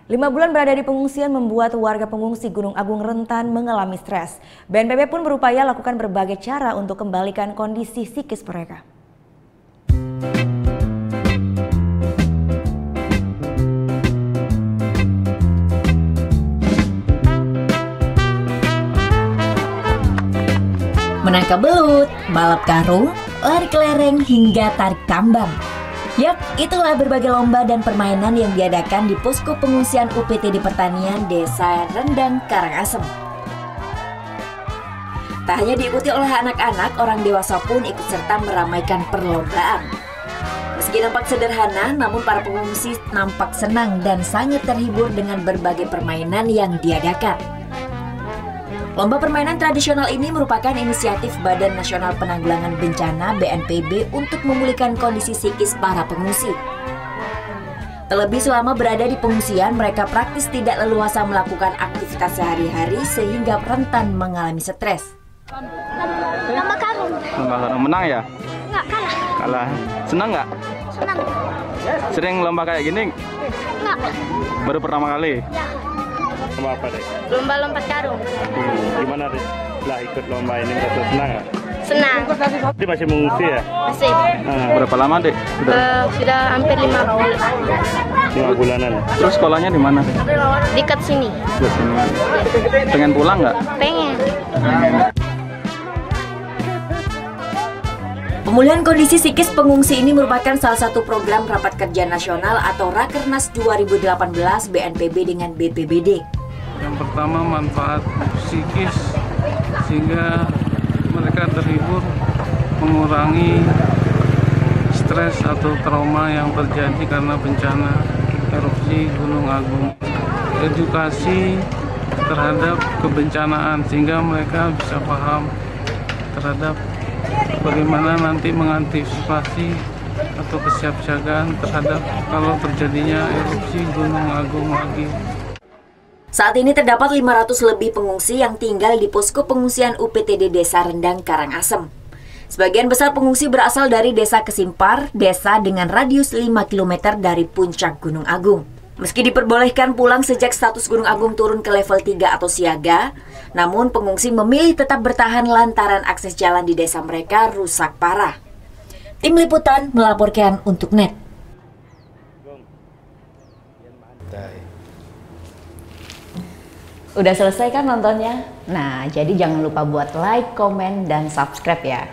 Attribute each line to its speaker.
Speaker 1: 5 bulan berada di pengungsian membuat warga pengungsi Gunung Agung rentan mengalami stres. BNPB pun berupaya lakukan berbagai cara untuk kembalikan kondisi psikis mereka.
Speaker 2: Menangkap belut, balap karung, lari kelereng hingga tarik tambang. Yap, itulah berbagai lomba dan permainan yang diadakan di posko pengungsian UPTD Pertanian Desa Rendang, Karangasem. Tak hanya diikuti oleh anak-anak, orang dewasa pun ikut serta meramaikan perlombaan. Meski nampak sederhana, namun para pengungsi nampak senang dan sangat terhibur dengan berbagai permainan yang diadakan. Lomba permainan tradisional ini merupakan inisiatif Badan Nasional Penanggulangan Bencana (BNPB) untuk memulihkan kondisi psikis para pengungsi. Terlebih selama berada di pengungsian, mereka praktis tidak leluasa melakukan aktivitas sehari-hari sehingga rentan mengalami stres.
Speaker 3: Lomba karung.
Speaker 4: Lomba karung menang ya?
Speaker 3: Enggak, kalah.
Speaker 4: Kalah. Senang nggak?
Speaker 3: Senang.
Speaker 4: Sering lomba kayak gini?
Speaker 3: Enggak.
Speaker 4: Baru pertama kali?
Speaker 3: Ya.
Speaker 5: Lomba apa deh?
Speaker 3: Lomba lompat karung.
Speaker 5: Gimana deh? Lah ikut lomba ini merasa senang nggak?
Speaker 3: Senang.
Speaker 5: Dia masih mengungsi ya?
Speaker 3: Masih.
Speaker 4: Berapa lama dek?
Speaker 3: Sudah hampir 5 bulan.
Speaker 5: 5 bulanan.
Speaker 4: Terus sekolahnya di mana?
Speaker 3: Dekat sini.
Speaker 4: Di sini. Pengen pulang nggak?
Speaker 3: Pengen.
Speaker 2: Pemulihan kondisi psikis pengungsi ini merupakan salah satu program Rapat Kerja Nasional atau Rakernas 2018 BNPB dengan BPBD.
Speaker 6: Yang pertama manfaat psikis sehingga mereka terhibur, mengurangi stres atau trauma yang terjadi karena bencana erupsi Gunung Agung. Edukasi terhadap kebencanaan sehingga mereka bisa paham terhadap bagaimana nanti mengantisipasi atau kesiapsiagaan terhadap kalau terjadinya erupsi Gunung Agung lagi.
Speaker 2: Saat ini terdapat 500 lebih pengungsi yang tinggal di posko pengungsian UPTD Desa Rendang, Karangasem. Sebagian besar pengungsi berasal dari Desa Kesimpar, desa dengan radius 5 km dari puncak Gunung Agung. Meski diperbolehkan pulang sejak status Gunung Agung turun ke level 3 atau siaga, namun pengungsi memilih tetap bertahan lantaran akses jalan di desa mereka rusak parah. Tim Liputan melaporkan untuk NET.
Speaker 1: Udah selesai kan nontonnya? Nah, jadi jangan lupa buat like, komen, dan subscribe ya.